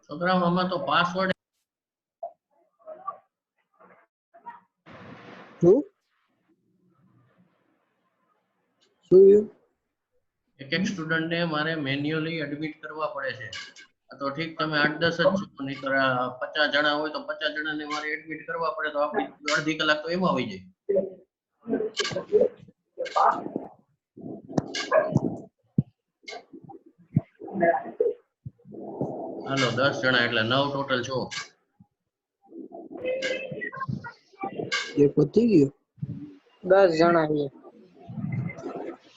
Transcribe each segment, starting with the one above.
છોકરાઓ આમાં તો પાસવર્ડ એક સ્ટુડન્ટ ને મારે મેન્યુઅલી એડમિટ કરવા પડે છે. તો ઠીક તમે 8-10 જ છો, નહીંતર 50 જણા હોય તો 50 જણાને મારે એડમિટ કરવા પડે તો આપણી અડધી કલાક તો એમાં આવી જાય. હાલો 10 જણા એટલે 9 ટોટલ છો. ये पति गयो 10 જણા છે.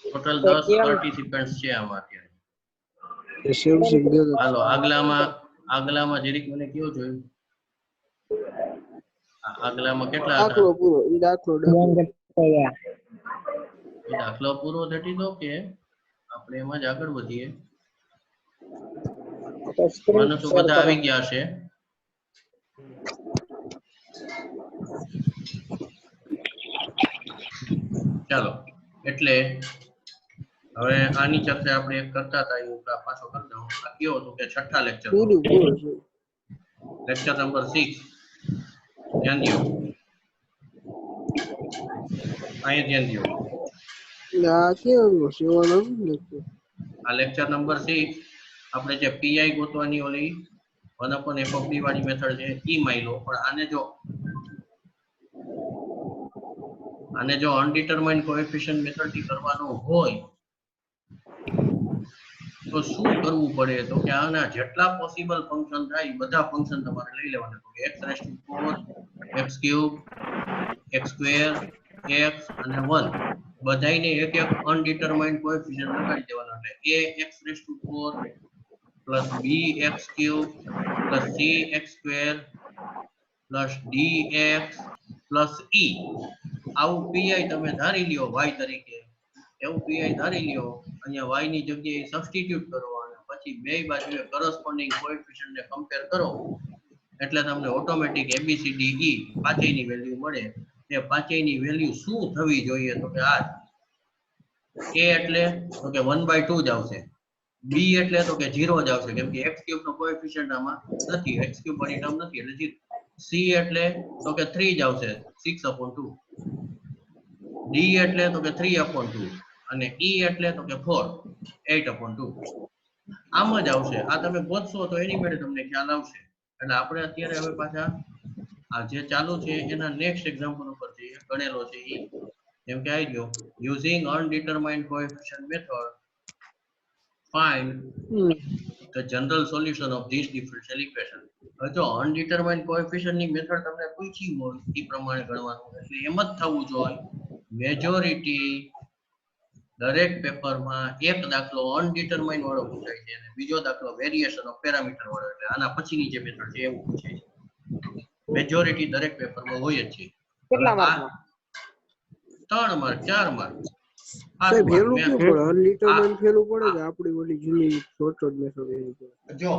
ટોટલ 10 પાર્ટિસિપન્ટ્સ છે આમાં અત્યારે. सेव से दे दो હાલો આગલામાં જરીક મને કયો જોયું. આગલામાં કેટલા હતા? दाखलो पूरो ई दाखलो એ દાખલો પૂરો થતી તો કે આપણે એમાં જ આગળ વધીએ. માનો તો બધા આવી ગયા છે. ચાલો એટલે હવે આની ચર્ચા આપણે કરતા હતા એવું પાછો કરી દઉં. આ કયો હતો કે છઠ્ઠા લેક્ચર पूरी पूरो से લેક્ચર નંબર 6 ધ્યાન દો. અહીંયા ધ્યાન દો. ना क्या वो सेवाना देखो આ લેક્ચર નંબર 6 આપણે જે પીઆઈ ગોતવાની ઓલી 1/f(d) વાળી મેથડ છે ઈ માઈલો. પણ આને જો અનડિટરમાઇન્ડ કોએફિશિયન્ટ મેથડ થી કરવાનો હોય તો શું કરવું પડે? તો કે આના જેટલા પોસિબલ ફંક્શન થાય બધા ફંક્શન તમારે લઈ લેવાના. તો x4 x3 x2 x અને 1 બધાયને એક એક અનડિટરમાઇન્ડ કોએફિશિયન્ટ લગાડી દેવાના. એટલે a x4 b x3 c x2 dx e આવું પીઆઈ તમે ધારી લ્યો y તરીકે. એવું પીઆઈ ધારી લ્યો, અહીંયા y ની જગ્યાએ સબસ્ટિટ્યુટ કરો અને પછી બે બાજુએ કરસ્પોન્ડિંગ કોએફિશિયન્ટ ને કમ્પેર કરો એટલે તમને ઓટોમેટિક ABCD E પાંચેયની વેલ્યુ મળે. એ પાંચેયની વેલ્યુ શું થવી જોઈએ? તો કે આ a એટલે તો કે 1/2 જ આવશે. b એટલે તો કે 0 જ આવશે કેમ કે x3 નો કોએફિશિયન્ટ આમાં નથી, x3 વાળી ટર્મ નથી એટલે 0. c એટલે તો કે 3 જ આવશે 6/2. d એટલે તો કે 3/2 અને e એટલે તો કે 4 8/2. આમ જ આવશે. આ તમે ગોતશો તો એની મેળે તમને ખ્યાલ આવશે. એટલે આપણે અત્યારે હવે પાછા આ જે ચાલુ છે એના નેક્સ્ટ એક્ઝામ્પલ ઉપર જઈએ. ગણેલો છે ઈ જેમ કે આવી ગયો using undetermined coefficient method find the general solution of this differential equation. હવે જો અનડિટરમાઇન્ડ કોએફિશિયન્ટ ની મેથડ તમને પૂછી હોય એ પ્રમાણે ગણવાનું. એટલે એમ જ થવું જોઈએ મેજોરિટી દરેક પેપરમાં એક દાખલો અનડિટરમાઇન્ડ વાળો પૂછાય છે અને બીજો દાખલો વેરિએશન ઓફ પેરામીટર વાળો. એટલે આના પછીની જે મેથડ છે એવું પૂછાય છે. મેજોરિટી દરેક પેપરમાં હોય જ છે. કેટલા માર્કમાં? 3 માર્ક 4 માર્ક. સાહેબ ફેલું કેવું પડે? અનડિટરમાઇન્ડ ફેલું પડે કે આપણી ઓલી જૂની શોર્ટકટ મેથડ એની પડે? જો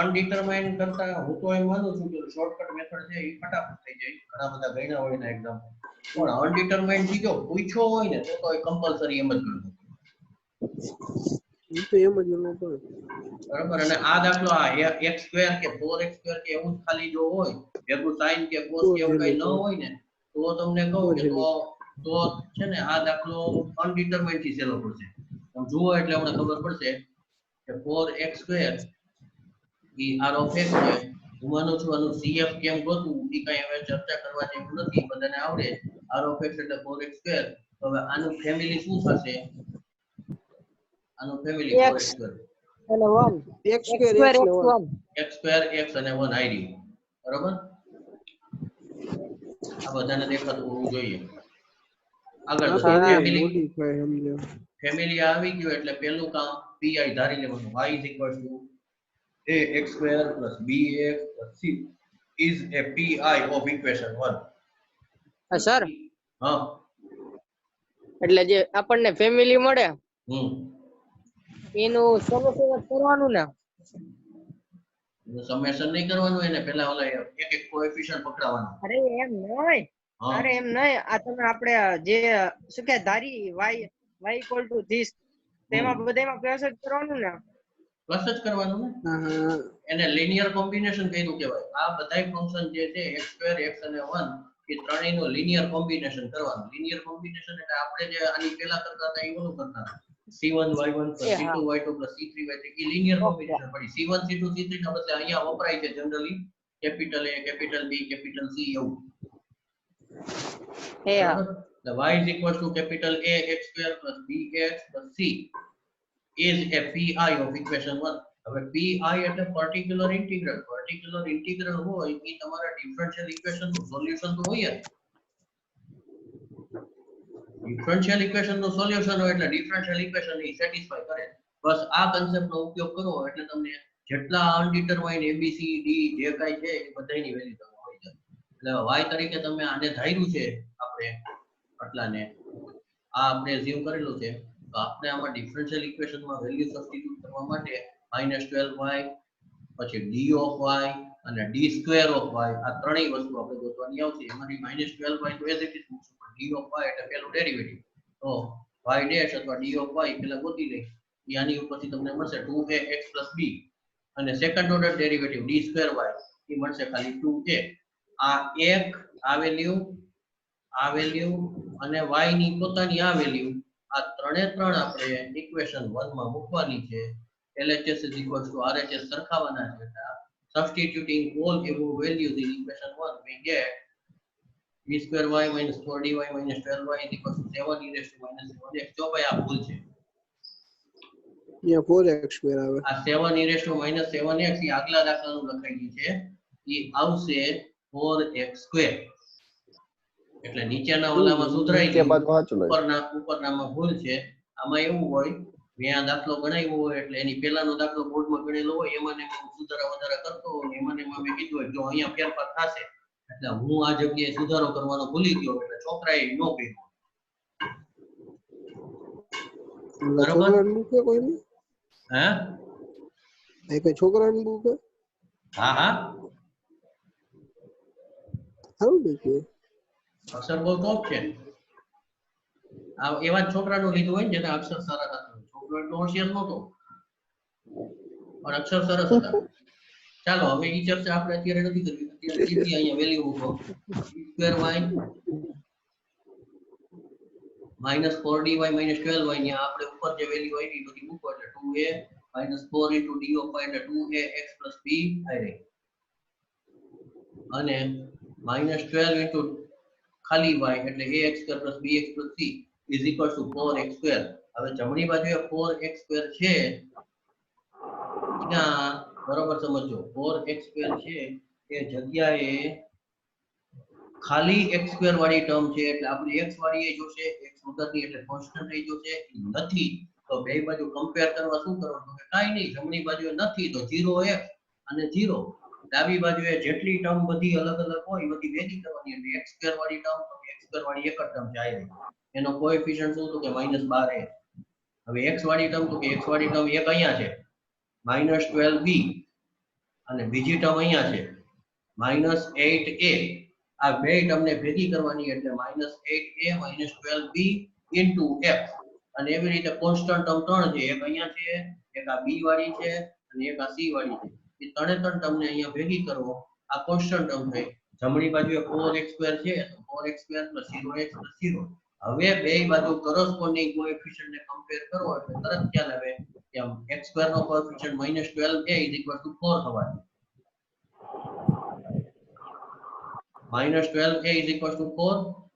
અનડિટરમાઇન્ડ કરતા હું તો એમ માનું છું કે શોર્ટકટ મેથડ છે એ ફટાફટ થઈ જાય. ઘણા બધા ગણ્યા હોય ને એક્ઝામ્પલ. પણ અનડિટરમાઇન્ડ થી જો પૂછ્યો હોય ને તો એ કમ્પલસરી એમ જ કરવું. એ તો એમ જ એનો પડે બરાબર. અને આ દાખલો આ x2 કે 4x2 કે એવું ખાલી જો હોય ભેગું sin કે cos કે એવું કઈ ન હોય ને તો તમને કહું કે તો છે ને આ દાખલો અનડિટરમાઇન્ડ થી સેલો પડશે. તમે જુઓ એટલે તમને ખબર પડશે કે 4x2 E r of x છે હું માનું છું આનું CF કેમ ગોતવું એ કઈ હવે ચર્ચા કરવા જેવું નથી, બધાને આવડે. R of x એટલે 4x સ્ક્વેર. તો હવે આનું ફેમિલી શું થશે? આનું ફેમિલી 4x x સ્ક્વેર. અને 1 x x square square x ને 1 x1 x સ્ક્વેર x અને 1 આઈડી. બરોબર? આ બધાને દેખાતું હોવું જોઈએ. આગળ આ તો વધીએ. હા ફેમિલી મોડીફાઈ સમજો. ફેમિલી આવી ગયું એટલે પહેલું કામ pi ધારી લેવાનું. y is equal to ax square plus bx plus c is a pi of equation 1. હા સર, હા. એટલે જે આપણને ફેમિલી મળે હમ. એનું સોલ્યુશન કરવાનું ને. સમેશન નહીં કરવાનું, એને પહેલા ઓલા એક એક કોએફિશિયન્ટ પકડાવવાનું. અરે એમ નહીં, હા. અરે એમ નહીં, આ તમે આપણે જે શું કે ધારી y equal to this તેમાં બધામાં પ્લસ જ કરવાનું ને. પ્લસ જ કરવાનું ને. હા હા એને લિનિયર કોમ્બિનેશન કીધું કહેવાય. આ બધાય ફંક્શન જે છે x2 x અને 1 એ ત્રણેયનું લિનિયર કોમ્બિનેશન કરવાનું. લિનિયર કોમ્બિનેશન એટલે આપણે જે આની પહેલા કરતા હતા એ ઓલું કરતા હતા. c1 y1 એ હા. c2 y2 c3 y3 એ લિનિયર કોમ્બિનેશન પડી. c1 c2 c3 ના બદલે અહીંયા વપરાય છે generally capital A capital B capital C એવું. એ હા. બરાબર? એટલે y is equal to capital A x square plus bx plus c is a pi of equation 1. હવે pi એટલે particular integral. particular integral હોય એ તમારા differential equation નું solution તો હોય જ. differential equation નું સોલ્યુશન હોય એટલે differential equation ને સેટિસ્ફાય કરે. બસ આ કન્સેપ્ટ નો ઉપયોગ કરો એટલે તમને જેટલા અનડિટરમાઇન્ડ a b c d જે કાઈ છે એ બધાની વેલ્યુ તમને મળી જાય. એટલે y તરીકે તમે આને ધાર્યું છે આપણે આટલાને આ આપણે અઝ્યુમ કરેલું છે, તો આપણે આમાં ડિફરન્શિયલ ઇક્વેશનમાં વેલ્યુ સબસ્ટિટ્યુટ કરવા માટે -12y પછી d ઓફ y અને d સ્ક્વેર ઓફ y આ ત્રણેય વસ્તુ આપણે ગોતવાની આવશે. એમાંથી -12y તો એઝ ઇટ ઇઝ મૂકશું, પણ d ઓફ y એટલે પેલું ડેરિવેટિવ, તો y ડેશ અથવા d ઓફ y પેલા ગોતી લઈ. આની ઉપરથી તમને મળશે 2ax b અને second order derivative d square y એ મળશે ખાલી 2a. આ એક આ વેલ્યુ અને y ની પોતાની આ વેલ્યુ આ ત્રણે ત્રણ આપણે ઇક્વેશન 1 માં મૂકવાની છે. LHS is equal to RHS સરખાવવાના છે. Substituting all given values in equation 1 we get d square y minus 4dy minus 12y is equal to 7 e raised to minus 7x. જો ભાઈ આ ભૂલ છે, અહીંયા 4x સ્ક્વેર આવે. આ 7 e raised to minus 7x એ આગલા દાખલાનું લખાયેલું છે એ આવશે 4x સ્ક્વેર. એટલે નીચેના ઓલામાં સુધરાઈ ગયું, ઉપરનામાં ભૂલ છે. આમાં એવું હોય મેં આ દાખલો ગણાવ્યો હોય એટલે એની પહેલાનો દાખલો બોર્ડમાં ગણેલો હોય એમાં ને એમાં સુધારા વધારા કરતો હોય એમાં ને એમાં મેં કીધું હોય જો અહીંયા ફેરફાર થશે એટલે હું આ જગ્યાએ સુધારો કરવાનો ભૂલી ગયો એટલે છોકરાએ ન કર્યો. છોકરાને બુક હે કોઈને? હે? એ કે છોકરાને બુક હે? હા હા, સારું દેખ્યું. અક્ષર બહુ ટોપ છે. આ એવા જ છોકરાનું લીધું હોય ને જેના અક્ષર સારા હતા. છોકરો એટલો હોશિયાર નહોતો પણ અક્ષર સરસ હતા. ચાલો હવે ઈ ચર્ચા આપણે અત્યારે નથી કરવી. અત્યારે સીધી અહીંયા વેલ્યુ મૂકો. Square y minus 4dy minus 12y ને આપણે ઉપર જે વેલ્યુ આવી બધી મૂકો એટલે 2a minus 4 into d of y એટલે 2ax plus b આવી રહી અને minus 12 into ખાલી y એટલે ax square plus bx plus c is equal to 4x square. હવે જમણી બાજુએ 4x square છે ત્યાં બરોબર સમજો 4x square છે એ જગ્યાએ ખાલી x સ્ક્વેર વાળી ટર્મ છે એટલે આપણે x વાળી એ જોશે, x વગરની એટલે કોન્સ્ટન્ટ એ જોશે. નથી તો બે બાજુ કમ્પેર કરવા શું કરવાનું કે કાઈ નહીં, જમણી બાજુએ નથી તો 0x અને 0, ડાબી બાજુએ જેટલી ટર્મ બધી અલગ અલગ હોય બધી ભેગી કરવાની એટલે x સ્ક્વેર વાળી ટર્મ તો x સ્ક્વેર વાળી એક જ ટર્મ છે આવી. એનો કોએફિશિયન્ટ શું તો કે -12a. હવે x વાળી ટર્મ તો કે x વાળી ટર્મ એક અહીંયા છે -12b અને બીજી ટર્મ અહીંયા છે -8a. આ બે ટર્મને ભેગી કરવાની એટલે -8a -12b into x અને એવી રીતે કોન્સ્ટન્ટ ટર્મ ત્રણ છે, એક અહીંયા છે, એક આ b વાળી છે અને એક આ c વાળી છે. એ ત્રણે ત્રણ ટર્મને અહીંયા ભેગી કરો, આ કોન્સ્ટન્ટ ટર્મ થઈ. જમણી બાજુએ 4x સ્ક્વેર છે તો 4x સ્ક્વેર + 0x + 0. હવે બે બાજુ કોરસ્પોન્ડિંગ કોએફિશિયન્ટ ને કમ્પેર કરો એટલે તરત ખ્યાલ આવે કે x સ્ક્વેર નો કોએફિશિયન્ટ -12a = 4 થવા -12a is equals to 4,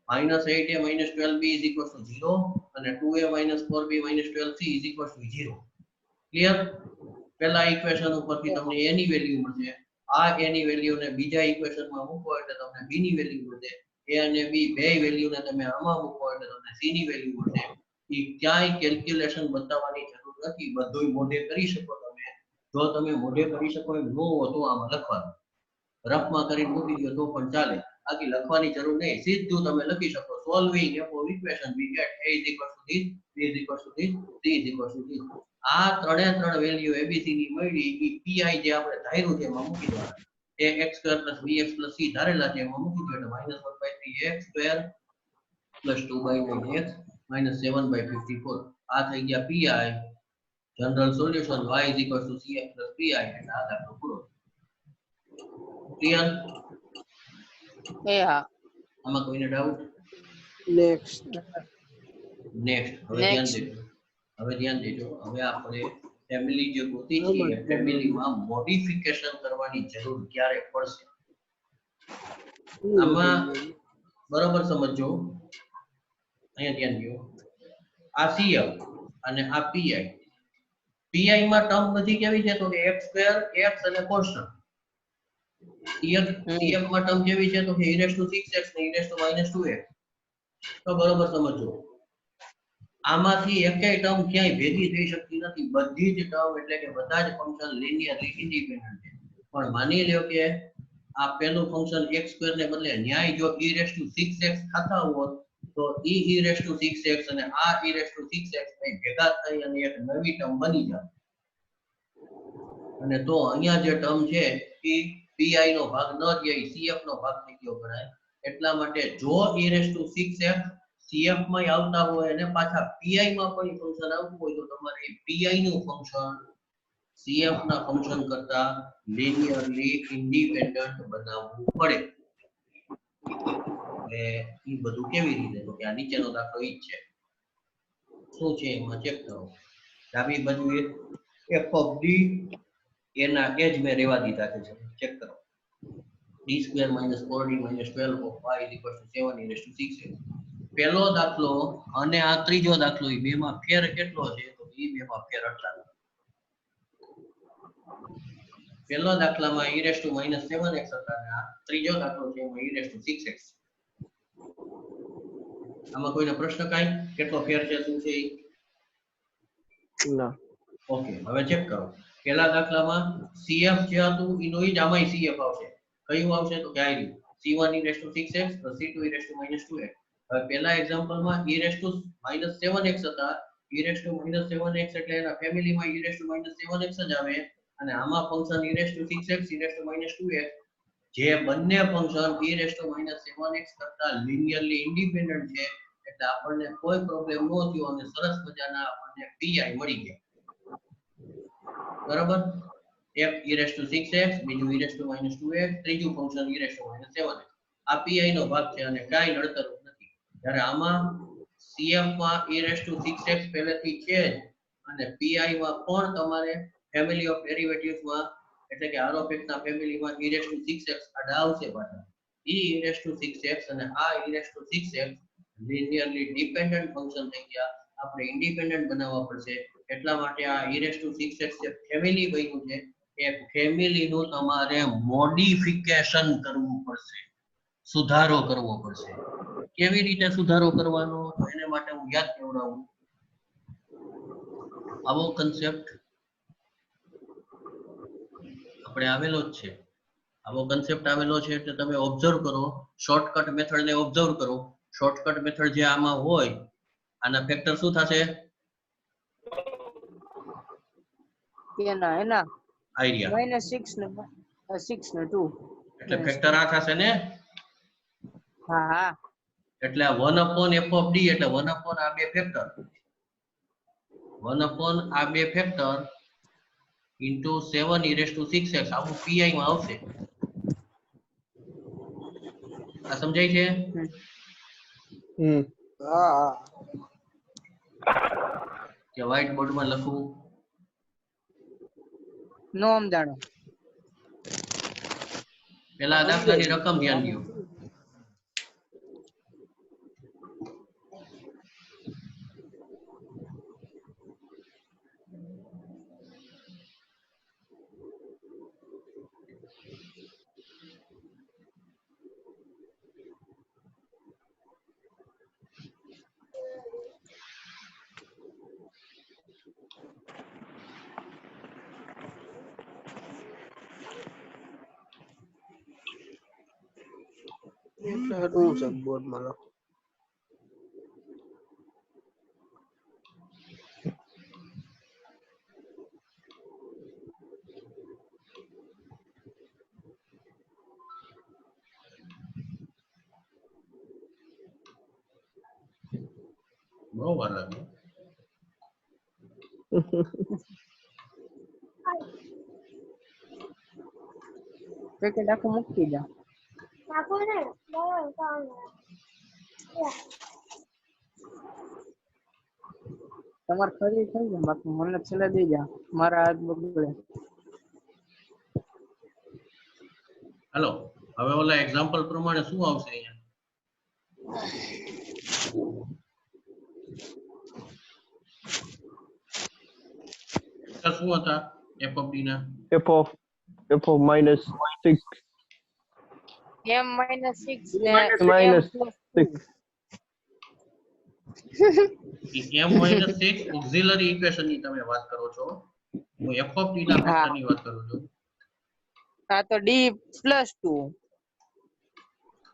-8a minus 12b is equals to 0, અને 2a minus 4b minus 12c is equals to 0. Clear? પહેલા ઇક્વેશન ઉપરથી તમને a ની વેલ્યુ મળશે. આ a ની વેલ્યુ ને બીજા ઇક્વેશનમાં મૂકો એટલે તમને b ની વેલ્યુ મળશે. a અને b બે વેલ્યુ ને તમે આમાં મૂકો એટલે તમને c ની વેલ્યુ મળશે. એ ક્યાંય કેલ્ક્યુલેશન બતાવવાની જરૂર નથી, બધું મોઢે કરી શકો તમે. જો તમે મોઢે કરી શકો એમ ન હો તો આમાં લખવાનું, રફમાં કરીને મૂકી દો તો પણ ચાલે. આખી લખવાની જરૂર નહીં, સીધું તમે લખી શકો. Solving f of equation we get a is equal to this, b is equal to this, c is equal to this. આ ત્રણે ત્રણ વેલ્યુ abc ની મળી, ઈ pi જે આપણે ધાર્યું છે એમાં મૂકી દેવાના. a x square plus bx plus c ધારેલા છે એમાં મૂકી દો એટલે -1/3x square plus 2/9x minus 7/54. આ થઈ ગયા pi. General solution y is equal to cf plus pi એટલે આ દાખલો પૂરો. ક્લિયર? હા. આમાં કોઈને ડાઉટ? નેક્સ્ટ હવે ધ્યાન દેજો. હવે આપણે ફેમિલી જે ગોતી છે ફેમિલીમાં મોડિફિકેશન કરવાની જરૂર ક્યારે પડશે? આમાં બરોબર સમજો, અહીંયા ધ્યાન દો. આ CF અને આ PI. PI માં ટર્મ બધી કેવી છે તો કે x2 x અને કોન્સ્ટન્ટ. CF માં ટર્મ કેવી છે તો કે e6x ને e-2x. તો બરોબર સમજો. આમાંથી એકેય ટર્મ ક્યાંય ભેગી થઈ શકતી નથી. બધી જ ટર્મ એટલે કે બધા જ ફંક્શન લિનિયરલી ઇન્ડિપેન્ડન્ટ છે. પણ માની લ્યો કે આ પહેલું ફંક્શન x2 ને બદલે ન્યાય જો e6x થતા હોત તો e6x અને આ e6x ને ભેગા થઈ અને એક નવી ટર્મ બની જાય. અને તો અહીંયા જે ટર્મ છે એ pi નો ભાગ ન જાય, cf નો ભાગ થઈ ગયો ગણાય. એટલા માટે જો e6x CF માં આવતા હોય અને પાછા PI માં કોઈ ફંક્શન આવતું હોય તો તમારે PI નું ફંક્શન CF ના ફંક્શન કરતા લિનિયરલી ઇન્ડિપેન્ડન્ટ બનાવવું પડે. એટલે એ બધું કેવી રીતે? તો કે આ નીચેનો દાખલો ઈ જ છે. શું છે એમાં ચેક કરો. ડાબી બાજુ f of d એના એજ મે રેવા દીધા છે, ચેક કરો. d² - 4d - 12 of y = 7 e6x. પહેલો દાખલો અને આ ત્રીજો દાખલો એ બેમાં ફેર કેટલો છે તો એ બેમાં ફેર આટલા. પહેલો દાખલામાં e−7x હતા અને આ ત્રીજો દાખલો છે એમાં e6x. આમાં કોઈને પ્રશ્ન કાંઈ કેટલો ફેર છે શું છે? ના. ઓકે, હવે ચેક કરો. પહેલા દાખલામાં CF જે હતું એનો જ આમાંય CF આવશે. કયું આવશે તો કે આ c1 e6x c2 e−2x. હવે પહેલા એક્ઝામ્પલમાં e−7x હતા. e−7x એટલે એના ફેમિલીમાં e−7x જ આવે અને આમાં ફંક્શન e6x e−2x જે બંને ફંક્શન e−7x કરતા લિનિયરલી ઇન્ડિપેન્ડન્ટ છે એટલે આપણને કોઈ પ્રોબ્લેમ ન થયો અને સરસ મજાના આપણને pi મળી ગયા. બરાબર? એક e6x, બીજું e−2x, ત્રીજું ફંક્શન e−7x. આ pi નો ભાગ છે અને કાઈ નડતર નથી. જ્યારે આમાં CF માં e6x પહેલેથી છે અને pi માં પણ તમારે ફેમિલી ઓફ ડેરિવેટિવ્સ માં એટલે કે r of x ના ફેમિલીમાં e6x આડા આવશે પાછા. e6x અને આ e6x લિનિયરલી ડિપેન્ડન્ટ ફંક્શન થઈ ગયા. આપણે ઇન્ડિપેન્ડન્ટ બનાવવા પડશે. એટલા માટે આ e6x જે ફેમિલી બન્યું છે એ ફેમિલીનું તમારે મોડિફિકેશન કરવું પડશે, સુધારો કરવો પડશે. કેવી રીતે સુધારો કરવાનો તો એને માટે હું યાદ કરાવું. આવો કન્સેપ્ટ આપણે આવેલો જ છે. આવો કન્સેપ્ટ આવેલો છે એટલે તમે ઓબ્ઝર્વ કરો. શોર્ટકટ મેથડ ને ઓબ્ઝર્વ કરો. શોર્ટકટ મેથડ જે આમાં હોય આના ફેક્ટર શું થશે? એના આઈડિયા -6 ને 2 એટલે ફેક્ટર આ થશે ને. હા એટલે 1/f of d એટલે 1/ આ બે ફેક્ટર 1/ આ બે ફેક્ટર into 7 e6x આવું pi માં આવશે. આ સમજાય છે? હા. કે વ્હાઇટ બોર્ડ માં લખવું? નો સમજાણો. પેલા આ દાખલાની રકમ ધ્યાન દો. એટલે હું છે બોર્ડ માં લખો. બહુ વાર લાગે. પેકેટ આખું મૂકી દો. તમારે ખરી થઈ જાય બાકી મને છેલ્લે દઈ જા મારા હાથ બગડે. હાલો હવે ઓલા એક્ઝામ્પલ પ્રમાણે શું આવશે અહીંયા? શું હતા f of d ના? f of minus 6 m minus 6 ને minus m plus 6 m minus 6 auxiliary equation ની તમે વાત કરો છો. હું f of d ના ફંક્શનની વાત કરું છું. હા તો d plus 2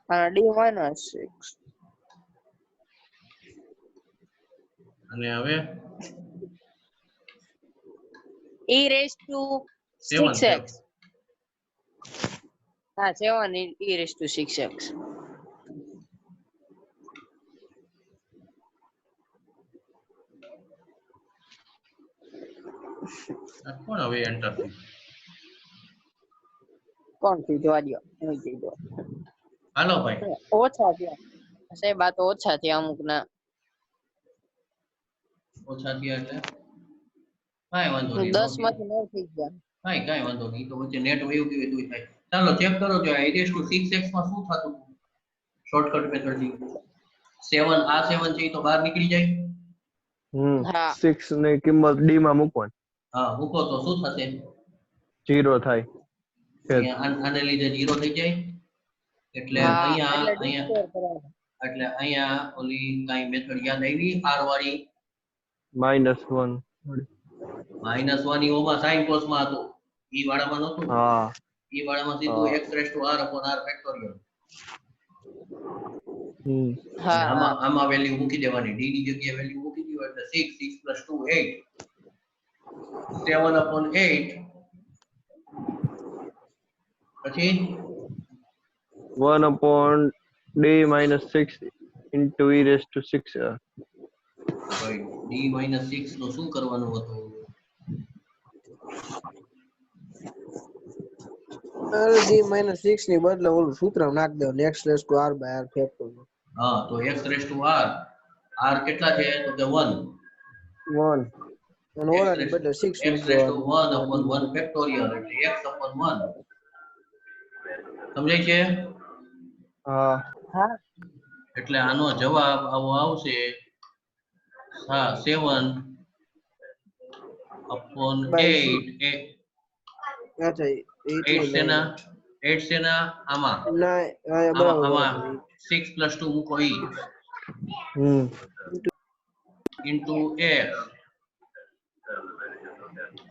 અને d minus 6 અને હવે e raised to 7 6x. હા 7 e raised to 6x. કોણ હવે એન્ટર થયું? કોણ થી જોવા દો હું કહી દો. હાલો ભાઈ ઓછા થયા સાહેબ આ તો ઓછા થયા અમુક ના. ઓછા થયા એટલે કાંઈ વાંધો નહીં. 10 માંથી 9 થઈ ગયા. કાંઈ વાંધો નહીં. તો વચ્ચે નેટ વયું ગયું તોય થાય. ચાલો ચેક કરો જો e⁻6x માં શું થતું? શોર્ટકટ મેથડ થી 7 આ 7 છે ઈ તો બહાર નીકળી જાય. હા 6 ની કિંમત d માં મૂકવાની હા મૂકો તો શું થશે? 0 થાય આને લીધે 0 થઈ જાય. એટલે હા, અહીંયા એટલે અહીંયા D square કરવાનો. એટલે અહીંયા ઓલી કાંઈ મેથડ યાદ આવી r વાળી -1 -1 ઈ ઓમાં sin cos માં હતું. ઈ વાળામાં નહોતું. હા ઈ વાળામાં સીધું હા. x⁻r/r factorial. હા આમાં આમાં વેલ્યુ મૂકી દેવાની. d ની જગ્યાએ વેલ્યુ મૂકી દો એટલે 6 6 + 2 8 7/8 પછી 1 / d - 6 into e⁻6 ભાઈ d - 6 નું શું કરવાનું હતું? d - 6 ની બદલે ઓલું સૂત્ર નાખ દો x⁻r/r ફેક્ટોરિયલ. હા તો x⁻r r કેટલા છે તો કે 1 1 અને ઓલાની બદલે 6 મૂકી દેવાનું. x⁻1 ફેક્ટોરિયલ એટલે x/1 સમજાય છે? હા હા એટલે આનો જવાબ આવો આવશે. હા 7/8 અચ્છા 8 સેના 8 સેના આમાં ના હા, બરાબર આમાં બરાબર. 6 + 2 મૂકો ઈ ઇન્ટુ x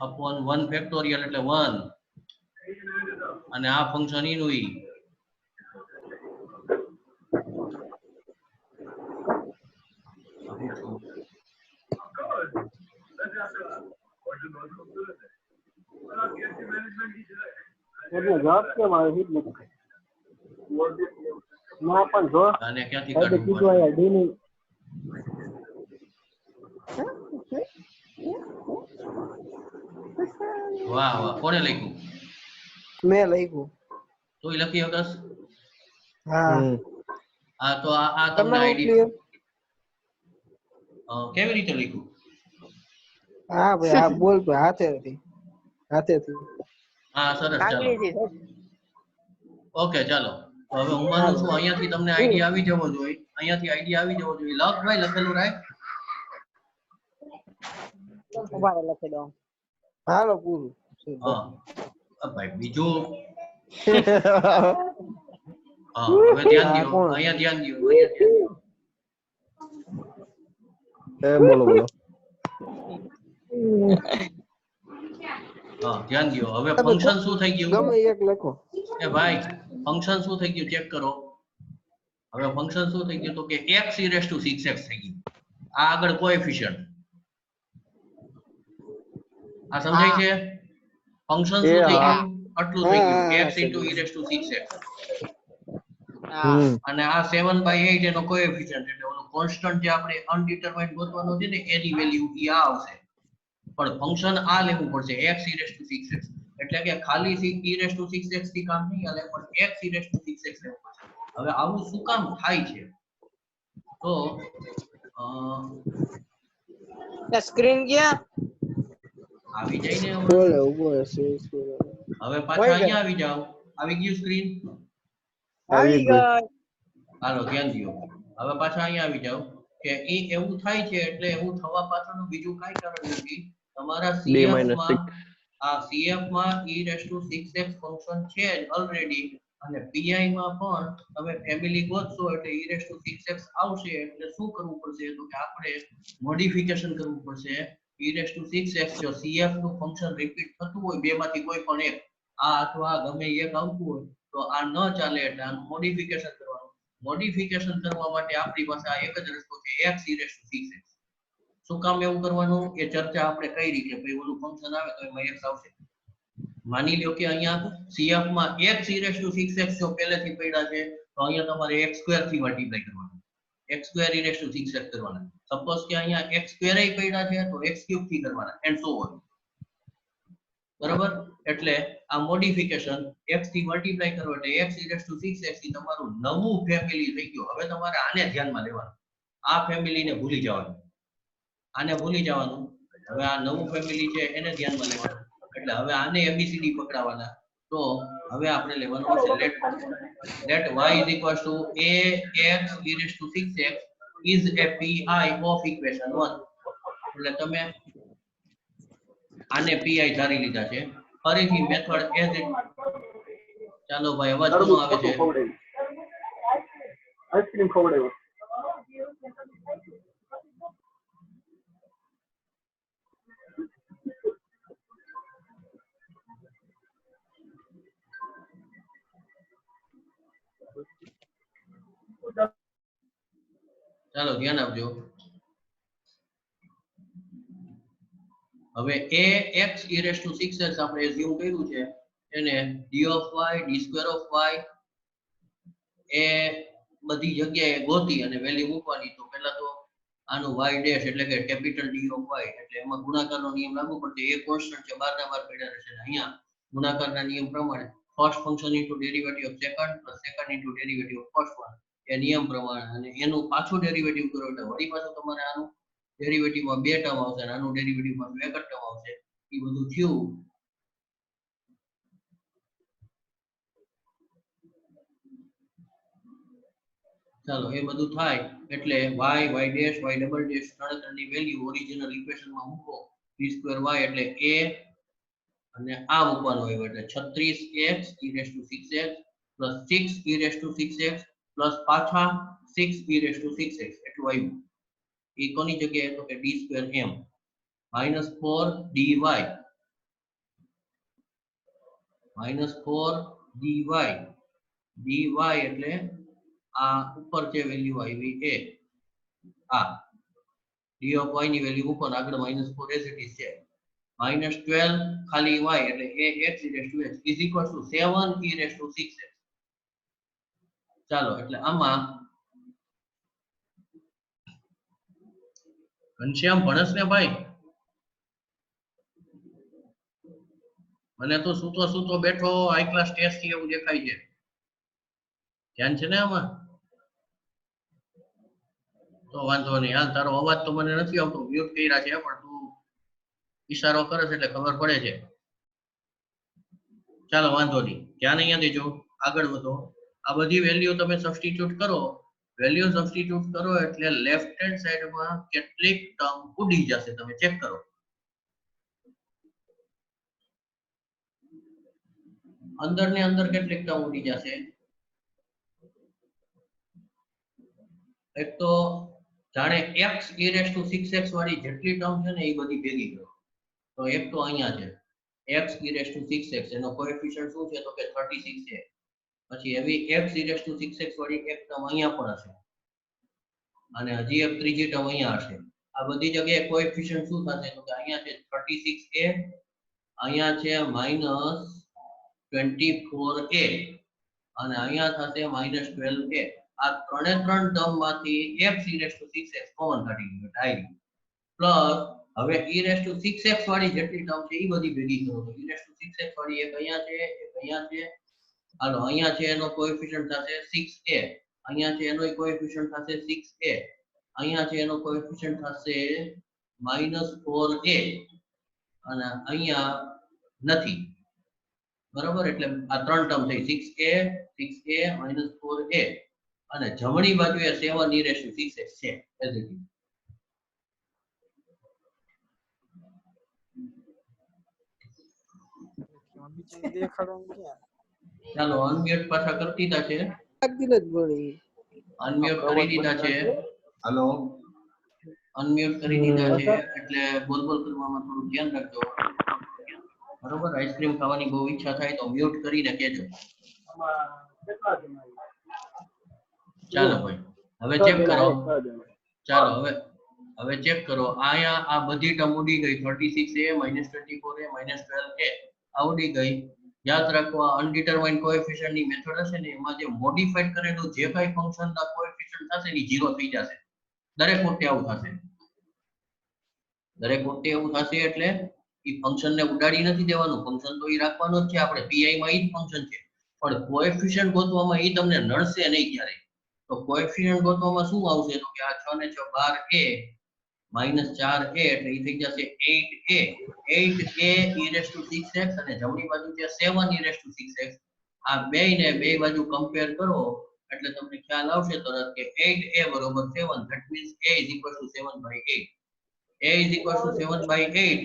અપોન 1 ફેક્ટોરિયલ એટલે 1 અને આ ફંક્શન ઈનું ઈ. એટલે જવાબ કેમ આવે છે ના પણ જો આને ક્યાંથી કાઢવું d ની વાહ વાહ કોણે લખ્યું? મેં લખ્યું. તોય લખી હકસ? હા આ તો આ તમને તમારું આઈડી clear? કેવી રીતે લખ્યું? હા ભાઈ હા બોલ ભાઈ હાથેથી હા સરસ ચાલો આંગળીથી ઓકે ચાલો તો હવે હું માનું છું અહીંયાથી તમને આઈડિયા આવી જવો જોઈએ. અહીંયાથી આઈડિયા આવી જવો જોઈએ. લખ ભાઈ લખેલું રાખ. ઉભા રહો, લખી દો. હાલો પૂરું હા ભાઈ બીજું હા હવે ધ્યાન દો. અહીંયા ધ્યાન દો. બોલો બોલો. હા ધ્યાન દો. હવે ફંક્શન શું થઈ ગયું? ગમે એક લખો. એ ભાઈ ફંક્શન શું થઈ ગયું ચેક કરો. હવે ફંક્શન શું થઈ ગયું તો કે x e raised to 6x થઈ ગયું. આ આગળ કોએફિશિયન્ટ આ સમજાય છે? ફંક્શન શું થઈ ગયું? આટલું થઈ ગયું x into e raised to 6x. અને આ 7/8 એનો કોએફિશિયન્ટ એટલે ઓલો કોન્સ્ટન્ટ જે આપણે અનડિટરમાઇન્ડ ગોતવાનો છે ને એની વેલ્યુ ઈ આ આવશે. પણ ફંક્શન આ લેવું પડશે x e raised to 6x. એટલે કે ખાલી e raised to 6x થી કામ નહીં હાલે પણ x e raised to 6x લેવું પડશે. હવે આવું શું કામ થાય છે? તો સ્ક્રીન ગયા આવી જાય ને બોલે ઉભો છે. હવે પાછા અહીંયા આવી જાવ. આવી ગયું સ્ક્રીન? આવી ગઈ. હાલો ધ્યાન દો. હવે પાછા અહીંયા આવી જાવ કે એ એવું થાય છે એટલે એવું થવા પાછળનું બીજું કાંઈ કારણ નથી. તમારા CF માં આ CF માં e raised to 6x function છે જ ઓલરેડી અને pi માં પણ તમે ફેમિલી ગોતશો એટલે e raised to 6x આવશે. એટલે શું કરવું પડશે તો કે આપણે મોડિફિકેશન કરવું પડશે. e raised to 6x જો CF નું ફંક્શન રિપીટ થતું હોય બેમાંથી કોઈ પણ એક આ અથવા ગમે એક આવતું હોય તો આ ન ચાલે એટલે આનું મોડિફિકેશન કરવાનું. મોડિફિકેશન કરવા માટે આપણી પાસે આ એક જ રસ્તો છે x e raised to 6x. શું કામ એવું કરવાનું એ ચર્ચા આપણે કરી કે ભાઈ ઓલું ફંક્શન આવે તો એમાં x આવશે. માની લ્યો કે અહીંયા CF માં x e raised to 6x જો પહેલેથી પડ્યા છે તો અહીંયા તમારે x2 થી મલ્ટીપ્લાય કરવાનું. x2 e raised to 6x કરવાના. સપોઝ કે અહીંયા x2 એ પડ્યા છે તો x3 થી કરવાના એન્ડ સો ઓન. બરાબર? એટલે આ મોડિફિકેશન x થી મલ્ટીપ્લાય કરો એટલે x e raised to 6x થી તમારું નવું ફેમિલી થઈ ગયું. હવે તમારે આને ધ્યાનમાં લેવાનું. આ ફેમિલીને ભૂલી જવાનું. આને ભૂલી જવાનું. હવે આ નવું ફેમિલી છે એને ધ્યાનમાં લેવાનું. એટલે હવે આને ABCD પકડાવાના. તો હવે આપણે લેવાનું છે let y is equals to ax e raised to 6x is a pi of equation 1. એટલે તમે આને pi ધારી લીધા છે. ફરીથી મેથડ એઝ ઇટ. ચાલો ભાઈ અવાજ કોનો આવે છે? આઈસ્ક્રીમ ખવડાવ્યો. ચાલો ધ્યાન આપજો. હવે ax e raised to 6x આપણે એઝ્યુમ કર્યું છે એને d of y d square of y એ બધી જગ્યાએ ગોતી અને વેલ્યુ મૂકવાની. તો પહેલા તો આનું y ડેશ એટલે કે કેપિટલ d of y એટલે એમાં ગુણાકારનો નિયમ લાગુ પડશે. એ કોન્સ્ટન્ટ છે 12 ના 12 પડ્યા રહેશે. અહીંયા ગુણાકારના નિયમ પ્રમાણે first function into derivative of second plus second into derivative of first one એ નિયમ પ્રમાણે અને એનું પાછું ડેરિવેટિવ કરો એટલે વળી પાછું તમારે આનું ડેરિવેટિવમાં 2 ટર્મ આવશે અને આનું ડેરિવેટિવમાં 1 ટર્મ આવશે. એ બધું થયું. ચાલો એ બધું થાય એટલે y y dash y double dash ત્રણની વેલ્યુ ઓરિજિનલ ઇક્વેશનમાં મૂકો. d2y એટલે a અને આ મૂકવાનું હોય એટલે 36x e raised to 6x plus 6 e raised to 6x plus પાછા 6 e raised to 6x એટલું આવ્યું. એ કોની જગ્યાએ તો કે d2m minus 4 dy minus 4 dy dy એટલે આ ઉપર જે વેલ્યુ આવી એ આ d of y ની વેલ્યુ મૂકો ને આગળ -4 as it is છે -12 ખાલી y એટલે ax e raised to x is equal to 7 e raised to 6x. ચાલો એટલે આમાં ઘનશ્યામ ભણસ ને ભાઈ મને તો સૂતો બેઠો હાઈ ક્લાસ ટેસ્ટ થી એવું દેખાય છે. ધ્યાન છે ને આમાં? તો વાંધો નહીં. હાલ તારો અવાજ તો મને નથી આવતો, મ્યુટ કર્યા છે પણ તું ઈશારો કરે છે એટલે ખબર પડે છે. ચાલો વાંધો નહીં. ધ્યાન અહીંયા દેજો. આગળ વધો, આ બધી વેલ્યુ તમે સબસ્ટિટ્યુટ કરો, વેલ્યુ સબસ્ટિટ્યુટ કરો એટલે લેફ્ટ હેન્ડ સાઈડમાં કેટલીક ટર્મ ઉડી જશે, તમે ચેક કરો. અંદર ને અંદર કેટલીક ટર્મ ઉડી જશે. એક તો જાણે x e6x વાળી જેટલી ટર્મ છે ને એ બધી ભેગી કરો. તો એક તો અહીંયા છે x e6x, એનો કોએફિશિયન્ટ શું છે તો કે 36 છે. પછી એવી x e6x વાળી એક ટર્મ અહીંયા પણ હશે અને હજી એક ત્રીજી ટર્મ અહીંયા હશે. આ બધી જગ્યાએ કોએફિશિયન્ટ શું થશે તો કે અહીંયા છે 36a, અહીંયા છે -24a અને અહીંયા થશે -12a. આ ત્રણે ત્રણ ટર્મ માંથી x e6x કોમન કાઢી લો ડાયરેક્ટ. પ્લસ હવે e6x વાળી જેટલી ટર્મ છે એ બધી ભેગી કરો તો e6x વાળી એક અહીંયા છે, એક અહીંયા છે. હાલો અહીંયા છે એનો કોએફિશિયન્ટ થશે 6a, અહીંયા છે એનો કોએફિશિયન્ટ થશે 6a, અહીંયા છે એનો કોએફિશિયન્ટ થશે -4a અને અહીંયા નથી. બરોબર, એટલે આ ત્રણ ટર્મ થઈ 6a, 6a, -4a અને જમણી બાજુએ 7 e6x છે. ચાલો અનમ્યુટ પાછા કરતી તા છે, અનમ્યુટ કરી દીધા છે. હાલો અનમ્યુટ કરી દીધા છે એટલે બોલ બોલ કરવામાં થોડું ધ્યાન રાખજો. બરોબર, આઈસ્ક્રીમ ખાવાની બહુ ઈચ્છા થાય તો મ્યુટ કરીને કહેજો. ચાલો ભાઈ હવે ચેક કરો. ચાલો હવે ચેક કરો. આયા આ બધી ટર્મ ઉડી ગઈ, 36a, -24a, -12a આ ઉડી ગઈ. યાદ રાખો આ અનડિટરમાઇન્ડ કોએફિશિયન્ટ ની મેથડ હશે ને એમાં જે મોડિફાઈડ કરેલું જે કઈ ફંક્શન ના કોએફિશિયન્ટ થશે ને 0 થઈ જશે. દરેક વખતે આવું થશે, દરેક વખતે એવું થશે. એટલે ઈ ફંક્શન ને ઉડાડી નથી દેવાનું, ફંક્શન તો ઈ રાખવાનો જ છે. આપણે પીઆઈ માં ઈ જ ફંક્શન છે, પણ કોએફિશિયન્ટ ગોતવામાં ઈ તમને નડશે નહીં ક્યારેય. તો કોએફિશિયન્ટ ગોતવામાં શું આવશે તો કે આ 6 ને 6 12a -4a એટલે ઈ થઈ જશે 8a, 8a e6x અને જમણી બાજુ છે 7 e6x. આ બે ને બે બાજુ કમ્પેર કરો એટલે તમને ખ્યાલ આવશે તરત કે 8a બરોબર 7, ધેટ મીન્સ a = 7/8. a = 7/8.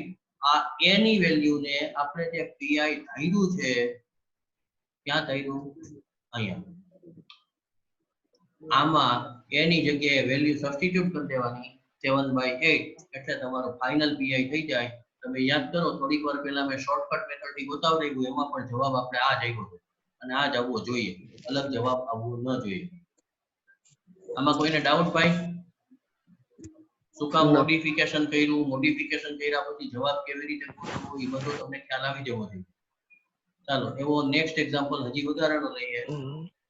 આ a ની વેલ્યુ ને આપણે જે pi ધાર્યું છે ક્યાં ધાર્યું, અહીંયા. આમાં a ની જગ્યાએ વેલ્યુ સબસ્ટિટ્યુટ કરી દેવાની 7/8 એટલે તમારો ફાઇનલ pi થઈ જાય. તમે યાદ કરો થોડીક વાર પહેલા મેં શોર્ટકટ મેથડ થી બતાવ્યું, એમાં પણ જવાબ આપણે આ જ આવ્યો અને આ જ આવવો જોઈએ, અલગ જવાબ આવવો ન જોઈએ. આમાં કોઈને ડાઉટ ભાઈ? શું કામ મોડિફિકેશન કર્યું, મોડિફિકેશન કર્યા પછી જવાબ કેવી રીતે ગોતવો એ બધું તમને ખ્યાલ આવી જવો જોઈએ. ચાલો એવો નેક્સ્ટ એક્ઝામ્પલ હજી ઉદાહરણો લઈએ.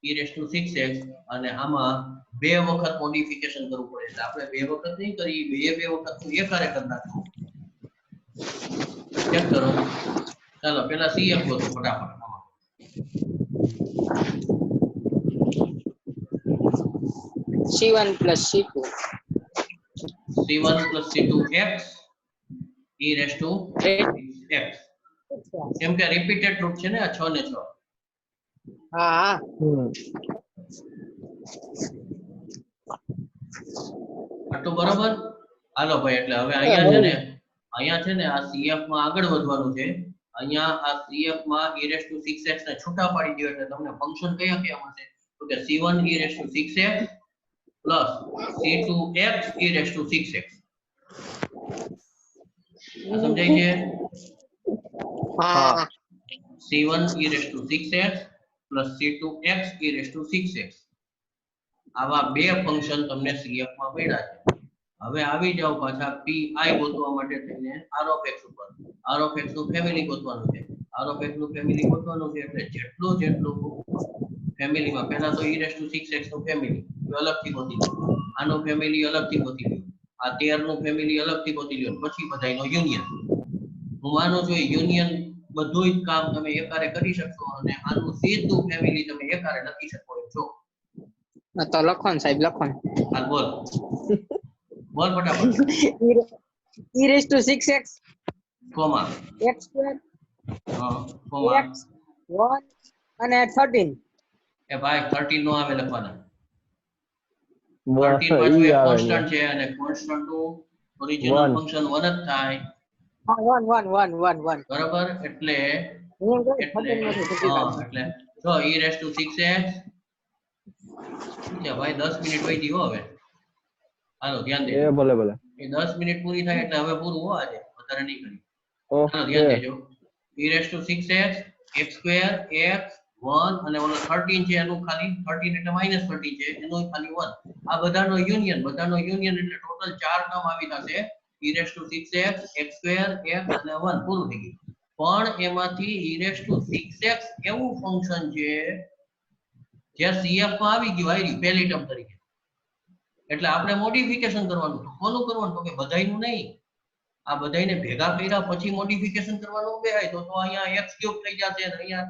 e6x અને આમાં બે વખત મોડિફિકેશન કરવું પડે એટલે આપણે બે વખત નહીં કરી, બે વખત તો એકહારે કરી નાખવું. ચેક કરો. ચાલો પહેલા cf ગોતો ફટાફટ. c1 + c2 c1 + c2x e6x. કેમ કે રિપીટેડ રૂટ છે ને આ 6 ને 6. હા આટલું બરોબર. હાલો ભાઈ એટલે હવે અહીંયા છે ને આ cf માં આગળ વધવાનું છે. અહીંયા આ cf માં e6x ને છૂટા પાડી દો એટલે તમને ફંક્શન કયા કયા મળશે તો કે c1 e6x + c2x e6x. આ સમજાય છે? હા c1 e6x + c2x e6x. આવા બે ફંક્શન તમને cf માં મળ્યા છે. હવે આવી જાવ પાછા pi ગોતવા માટે થઈને r(x) ઉપર. r(x) નું ફેમિલી ગોતવાનું છે. r(x) નું ફેમિલી ગોતવાનું છે એટલે જેટલું ફેમિલીમાં પહેલા તો e6x નું ફેમિલી અલગથી ગોતી લો, આનું ફેમિલી અલગથી ગોતી લો, આ 13 નું ફેમિલી અલગથી ગોતી લો, પછી બધાયનો યુનિયન. હું માનું છું યુનિયન બધું જ કામ તમે એકહારે કરી શકશો અને આનું સીધું ફેમિલી તમે એકહારે લખી શકો છો. તો લખો ને સાહેબ, લખો ને. હાલ બોલ ફટાફટ. e6x comma x2 comma x 1 અને 13. એ ભાઈ 13 નો આવે લખવાના. બસ 13 પાછું ઈ એક આવે કોન્સ્ટન્ટ અહીંયા છે અને કોન્સ્ટન્ટ નું ઓરિજિનલ 1 ફંક્શન 1 જ થાય. હા, 1 બરાબર, એટલે હું કહું એટલે 13 માંથી ઘટી હા કાઢજો. એટલે જો e6x છે ભાઈ 10 મિનિટ વહી ગઈ હો હવે. હાલો ધ્યાન એ દેજો. ભલે ભલે એ 10 મિનિટ પૂરી થાય એટલે હવે પૂરું હો આજે, વધારે નહીં કરી. હાલો ઓકે ધ્યાન દેજો. e6x x2 x 1 અને ઓલો 13 છે એનું ખાલી 13 એટલે -13 છે એનું ખાલી 1. આ બધાનો યુનિયન એટલે ટોટલ 4 ટર્મ આવી થશે. e6x x2 x અને 1 પૂરું થઈ ગયું. પણ એમાંથી e6x એવું ફંક્શન છે જે cf માં આવી ગયું, આવી પહેલી ટર્મ તરીકે. એટલે આપણે મોડિફિકેશન કરવાનું. તો કોનું કરવાનું? તો કે બધાયનું નહીં. આ બધાયને ભેગા કર્યા પછી મોડિફિકેશન કરવાનું બેહાય તો અહીંયા x³ થઈ જશે અને અહીંયા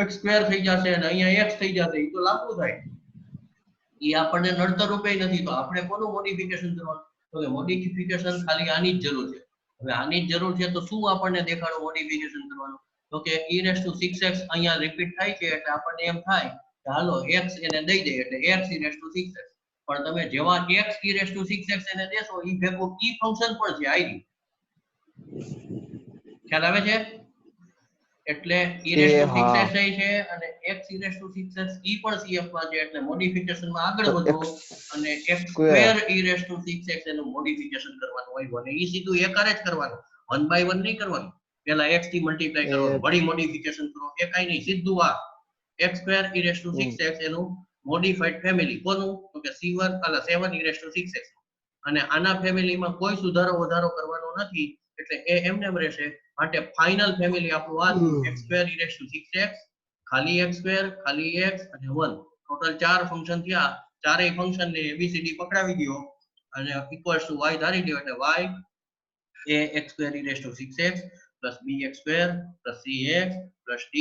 x² થઈ જશે અને અહીંયા x થઈ જશે. એ તો લાંબુ થાય. એ આપણને નડતર રૂપે નથી. તો આપણે કોનું મોડિફિકેશન કરવાનું? તો કે મોડિફિકેશન ખાલી આની જ જરૂર છે. હવે આની જ જરૂર છે તો શું આપણને દેખાડો મોડિફિકેશન કરવાનું? તો કે e6x અહીંયા રિપીટ થાય છે એટલે આપણને એમ થાય કે હાલો x એને દઈ દઈએ એટલે x e6x. પણ તમે જેવા x e6x એને દેશો એ ભેગું ઈ ફંક્શન પણ છે આઈ. ખ્યાલ આવે છે? એટલે e6x છે અને x e6x ઈ પણ cf માં છે એટલે મોડિફિકેશન માં આગળ વધો અને x2 e6x એનું મોડિફિકેશન કરવાનું હોય અને ઈ સીધું એકારે જ કરવાનું, 1 by 1 નહીં કરવાનું. પહેલા x થી મલ્ટીપ્લાય કરવાનું, વળી મોડિફિકેશન કરો. એ કાઈ નહીં, સીધું આ x2 e6x એનું મોડિફાઈડ ફેમિલી. કોનું? તો કે 7 e6x. અને આના ફેમિલીમાં કોઈ સુધારો વધારો કરવાનો નથી એટલે એ એમને એમ રહેશે. માટે ફાઇનલ ફેમિલી આપણું આ x2 e6x ખાલી x2 ખાલી x અને 1 ટોટલ 4 ફંક્શન થયા. ચારેય ફંક્શન ને એબીસીડી પકડાવી દો અને ઇક્વલ્સ ટુ y ધારી દો એટલે y A x2 e6x plus bx2 plus cx plus d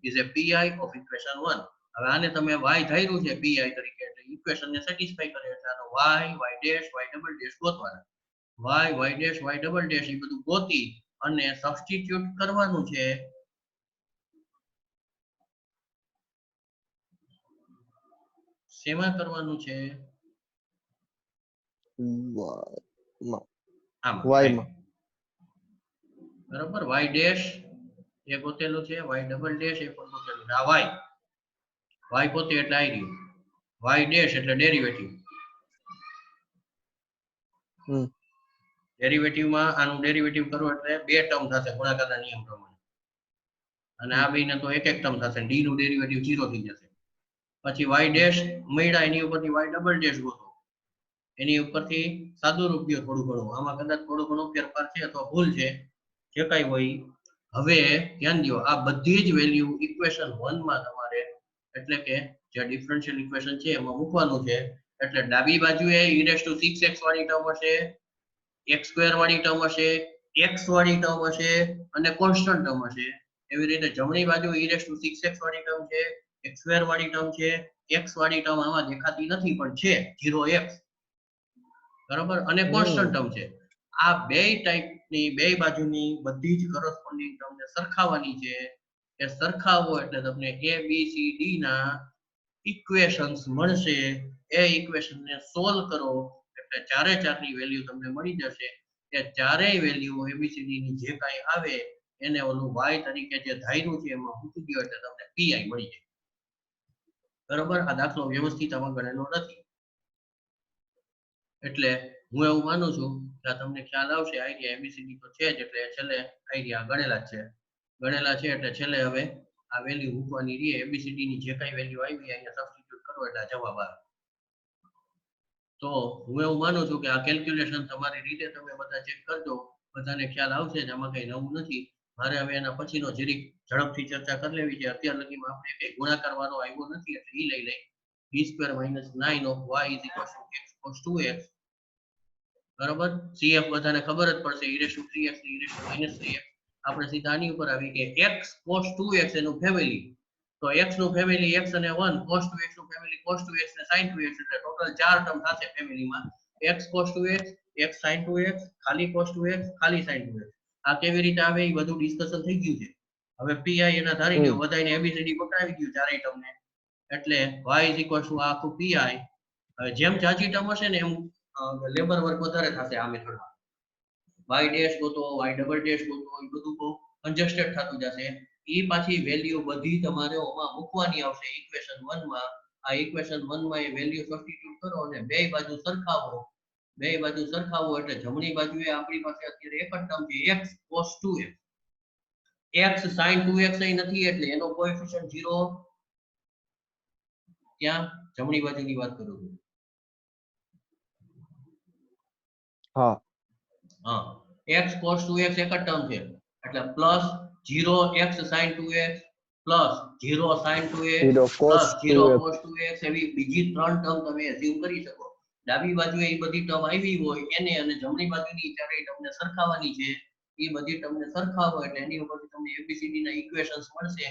is a pi of equation 1. હવે આને તમે y ધાર્યું છે pi તરીકે એટલે ઇક્વેશન ને સેટિસ્ફાઈ કરે એટલે આનો y y dash y double dash ગોતવાના. y y dash y double dash એ બધું ગોતી અને સબસ્ટિટ્યુટ કરવાનું છે. શેમાં કરવાનું છે? y માં. બરાબર, y ડેશ એ ગોતેલું છે, y ડબલ ડેશ એ પણ ગોતેલું છે. આ y પોતે એટલે આવી રહ્યું, y ડેશ એટલે ડેરિવેટિવ. ડેરિવેટિવમાં આનું ડેરિવેટિવ કરો એટલે બે ટર્મ થશે ગુણાકારના નિયમ પ્રમાણે અને આ બેને તો એક એક ટર્મ થશે. d નું ડેરિવેટિવ 0 થઈ જશે. પછી y ડેશ મળ્યા એની ઉપરથી y ડબલ ડેશ ગોતો. એની ઉપરથી સાદું રૂપ દો થોડું ઘણું. આમાં કદાચ થોડું ઘણું ફેરફાર છે અથવા ભૂલ છે, જે કાંઈ હોય. હવે ધ્યાન દો, આ બધી જ વેલ્યુ ઇક્વેશન 1 માં તમારે એટલે કે જે ડિફરન્શિયલ ઇક્વેશન છે એમાં મૂકવાનું છે. એટલે ડાબી બાજુએ e6x વાળી ટર્મ હશે, x2 વાળી ટર્મ હશે, x વાળી ટર્મ હશે અને કોન્સ્ટન્ટ ટર્મ હશે. એવી રીતે જમણી બાજુ e6x વાળી ટર્મ છે, x2 વાળી ટર્મ છે, x વાળી ટર્મ આમાં દેખાતી નથી પણ છે 0x. બરાબર, અને કોન્સ્ટન્ટ ટર્મ છે. આ બે ટાઈપની બે બાજુની બધી જ કોરસ્પોન્ડિંગ ટર્મને સરખાવવાની છે. એ સરખાવો એટલે તમને a b c d ના ઇક્વેશન્સ મળશે. એ ઇક્વેશનને સોલ્વ કરો એટલે ચારે ચારની વેલ્યુ તમને મળી જશે. એ ચારેય વેલ્યુ એબીસીડી ની જે કાંઈ આવે એને ઓલું y તરીકે જે ધાર્યું છે એમાં મૂકી દો એટલે તમને pi મળી જાય. બરાબર, આ દાખલો વ્યવસ્થિત આમાં ગણેલો નથી એટલે હું એવું માનું છું કે તમને ખ્યાલ આવશે. આઈડિયા એબીસીડી તો છે જ એટલે છેલ્લે આઈડિયા ગણેલા છે એટલે છેલ્લે હવે આ વેલ્યુ મૂકવાની રહે. એબીસીડી ની જે કાંઈ વેલ્યુ આવી અહીંયા સબસ્ટિટ્યુટ કરો એટલે જવાબ આવે. તો હું એવું માનું છું કે આ કેલ્ક્યુલેશન તમારી રીતે તમે બધા ચેક કરજો, બધાને ખ્યાલ આવશે જ. આમાં કઈ નવું નથી. મારે હવે એના પછીનો જરીક ઝડપથી ચર્ચા કરી લેવી છે. અત્યાર લગીમાં આપણે કઈ ગુણાકાર વાળો આવ્યો નથી એટલે ઈ લઈ લઈ. d² - 9 of y is equal to x cos 2x. બરાબર, cf બધાને ખબર જ પડશે. e3x ને e3x આપણે સીધા આની ઉપર આવી કે x cos 2x એનું ફેમિલી. તો x નું ફેમિલી x અને 1, cos 2x નું ફેમિલી cos 2x ને sin 2x એટલે ટોટલ 4 ટર્મ થશે ફેમિલીમાં. x cos 2x, x sin 2x, ખાલી cos 2x, ખાલી sin 2x. આ કેવી રીતે આવે એ બધું ડિસ્કશન થઈ ગયું છે. હવે pi એના ધારી દો, બધાને એબીસીડી પકડાવી ગયું ચારેય ટર્મને. એટલે y is equal to આ આખું pi. હવે જેમ જાજી ટર્મ હશે ને એમ લેબર વર્ક વધારે થશે આ મેથડમાં. y ડેશ ગોતો, y ડબલ ડેશ ગોતો, એ બધું બહુ કન્જસ્ટેડ થતું જશે. એ પાછી વેલ્યુ બધી તમારે ઓમાં મૂકવાની આવશે ઇક્વેશન 1 માં. આ ઇક્વેશન 1 માં એ વેલ્યુ સબસ્ટિટ્યુટ કરો અને બે બાજુ સરખાવો. બે બાજુ સરખાવો એટલે જમણી બાજુએ આપણી પાસે અત્યારે એક જ ટર્મ છે x cos 2x. x sin 2x અહીં નથી એટલે એનો કોએફિશિયન્ટ 0 ત્યાં જમણી બાજુની વાત કરું છું. હા હા, x cos 2x એક જ ટર્મ છે એટલે plus 0x sin 2x plus 0 sin 2x 0 cos plus 0 2x. cos 2x એવી બીજી ત્રણ ટર્મ તમે એઝ્યુમ કરી શકો. ડાબી બાજુએ એ બધી ટર્મ આવી હોય એને અને જમણી બાજુની ચારે તમને સરખાવવાની છે. એ બધી તમને સરખાવો એટલે એની ઉપરથી તમને એબીસીડી ના ઇક્વેશન્સ મળશે.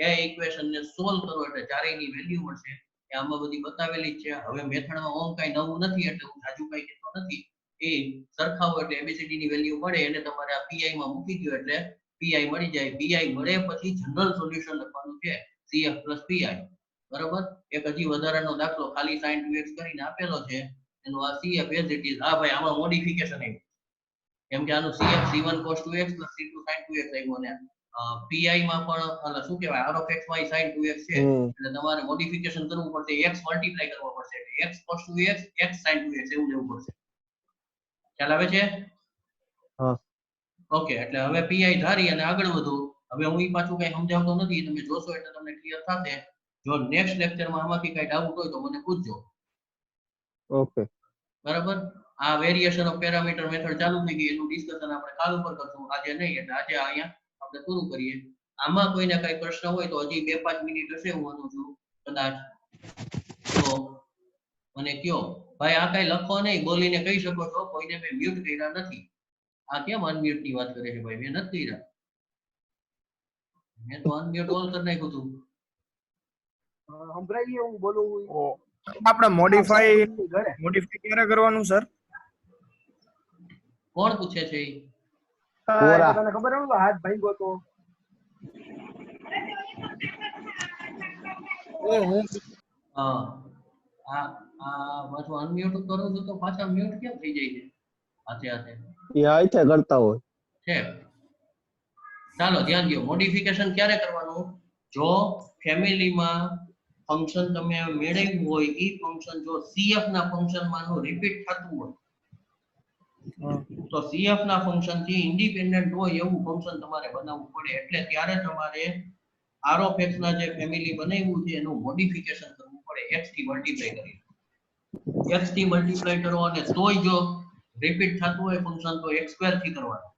એ ઇક્વેશન ને સોલ્વ કરો એટલે ચારેયની વેલ્યુ મળશે. એ આમાં બધી બતાવેલી જ છે. હવે મેથડમાં ઓમ કઈ નવું નથી એટલે હું આજુ કઈ કહેતો નથી. એ સરખાવો એટલે એબીસીડી ની વેલ્યુ મળે એને તમારે આ પીઆઈ માં મૂકી દો એટલે પીઆઈ મળી જાય. પીઆઈ મળે પછી જનરલ સોલ્યુશન લખવાનું છે CF + PI. બરાબર. એક હજી વધારાનો દાખલો ખાલી sin 2x કરીને આપેલો છે એનો આ CF as it is. હા ભાઈ આમાં મોડિફિકેશન આવ્યું કેમ કે આનું CF C1 cos 2x + C2 sin 2x આવ્યું અને પીઆઈ માં પણ શું કહેવાય r of x y sin 2x છે એટલે તમારે મોડિફિકેશન કરવું પડશે. x મલ્ટીપ્લાય કરવો પડશે એટલે x cos 2x x sin 2x એવું લેવું પડશે. ખ્યાલ આવે છે? હા ઓકે એટલે હવે પીઆઈ ધારી અને આગળ વધો. હવે હું ઈ પાછું કઈ સમજાવતો નથી, તમે જોશો એટલે તમને ક્લિયર થશે. જો નેક્સ્ટ લેક્ચરમાં આમાંથી કઈ ડાઉટ હોય તો મને પૂછજો. ઓકે બરાબર. આ વેરિએશન ઓફ પેરામીટર મેથડ ચાલુ થઈ ગઈ એનું ડિસ્કશન આપણે કાલ ઉપર કરશું, આજે નહીં. એટલે આજે અહીંયા આપણે પૂરું કરીએ. આમાં કોઈને કઈ પ્રશ્ન હોય તો હજી 2-5 મિનિટ હશે હું માનું છું કદાચ તો મને કયો. ભાઈ આ કઈ લખો નહીં, બોલીને કહી શકો છો. કોઈને મેં મ્યુટ કર્યા નથી. આ કેમ અનમ્યુટ ની વાત કરે છે ભાઈ? મેં નથી કર્યા. મેં તો અનમ્યુટ ઓલ કરી નાખ્યું હતું. સંભળાય હું બોલું આપણે મોડિફાઈ ક્યારે કરવાનું સર? કોણ પૂછે છે ઈ? કોરા. તને ખબર હોય હાથ ભાંગ્યો તો હા આ પાછું અનમ્યુટ કરું છું તો પાછા મ્યુટ કેમ થઈ જાય છે હાથે હાથે? એ આઈથે કરતા હોય છે. ચાલો ધ્યાન દો. મોડિફિકેશન ક્યારે કરવાનું? જો ફેમિલીમાં ફંક્શન તમે મેળવ્યું હોય એ ફંક્શન જો CF ના ફંક્શન માંનું રિપીટ થતું હોય તો CF ના ફંક્શન થી ઇન્ડિપેન્ડન્ટ હોય એવું ફંક્શન તમારે બનાવવું પડે. એટલે ત્યારે તમારે r of x ના જે ફેમિલી બનાવ્યું છે એનું મોડિફિકેશન કરવું પડે x થી મલ્ટીપ્લાય કરી. x થી મલ્ટીપ્લાય કરો અને તોય જો રિપીટ થતું હોય ફંક્શન તો x2 થી કરવાનું.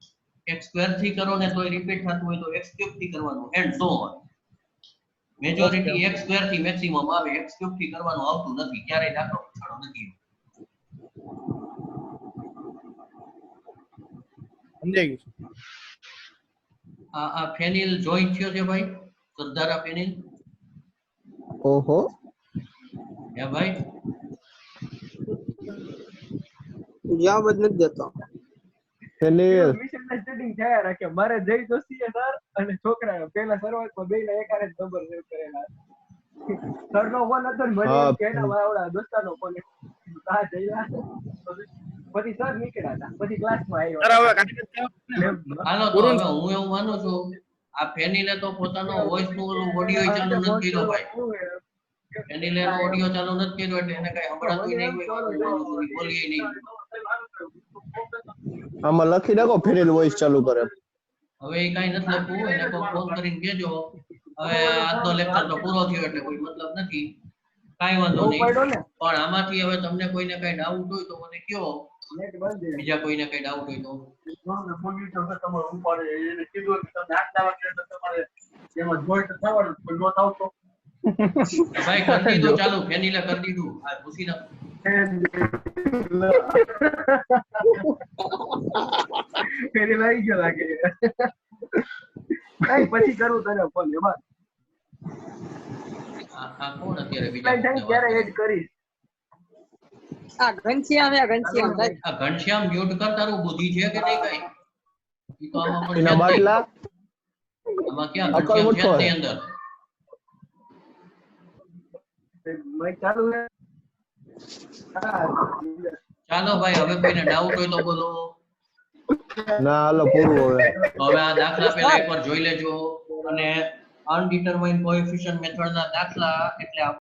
x2 થી કરો ને તોય રિપીટ થતું હોય તો x3 થી કરવાનું and so on. Majority x2 થી મેક્સિમમ આવે, x3 થી કરવાનું આવતું નથી. ક્યારેય દાખલો પૂછાણો નથી. સમજાઈ ગયું. આ ફેનિલ જોઈન્ટ થયો છે ભાઈ, સરદારા ફેનિલ. ઓહો હે ભાઈ જવાબ જ નથી દેતો. ફેનિલ મિસઅન્ડરસ્ટેન્ડિંગ થયા રાખે. મારે જય જોશી સર અને છોકરા પેલા શરૂઆતમાં બેના એકારે જ નંબર સેવ કરેલા. સરનો ફોન હતો ને મને હા, એમ કે એના મારા દોસ્તારનો ફોન આ જઈલા પછી સર નીકળ્યા હતા. પછી ક્લાસમાં આવ્યો. સર હવે કાઢી દે. હાલો તો હવે હું એવું માનું છું આ ફેનિલે તો પોતાનો વોઇસ નું ઓલું ઓડિયો ચાલુ નથી કર્યો ભાઈ. ફેનિલે એનો ઓડિયો ચાલુ નથી કર્યો એટલે એને કઈ સંભળાતું નહીં હોય. હું માનું છું ઈ બોલીએ નહીં. આમાં લખી નાખો ફેનિલ વોઇસ ચાલુ કરે. હવે એ કઈ નથી લખવું. એને કોઈ ફોન કરીને કહેજો હવે આજનો લેક્ચર તો પૂરો થયો એટલે કોઈ મતલબ નથી. કાઈ વાંધો નહીં. પણ આમાંથી હવે તમને કોઈને કઈ ડાઉટ હોય તો મને કયો. બીજા કોઈને કઈ ડાઉટ હોય તો ભાઈ કરી દીધું ચાલુ. ફેનિલે કરી દીધું. આ પૂછી નાખ. ફેરી લાગી ગયો લાગે. કઈ પછી કરું તને ફોન એમાં. આ કોણ અત્યારે કઈ થાય ત્યારે એડ બીજા? કરીશ. આ ઘનશ્યામ ભાઈ. આ ઘનશ્યામ મ્યુટ કર. તારું બુદ્ધિ છે કે નહીં કઈ? ઈ તો આમાં પણ એના છે જ નહીં. બાટલા આમાં ક્યાં અકલ ઘનશ્યામ છે જ મુઠ્ઠો નહીં અંદર. માઈક ચાલુ છે હા ચાલો ભાઈ, હવે કોઈને ડાઉટ હોય તો બોલો. ના હાલો પૂરું હવે. હવે આ દાખલા પહેલા એકવાર જોઈ લેજો. અને અનડિટરમાઇન્ડ કોએફિશિયન્ટ મેથડના દાખલા એટલે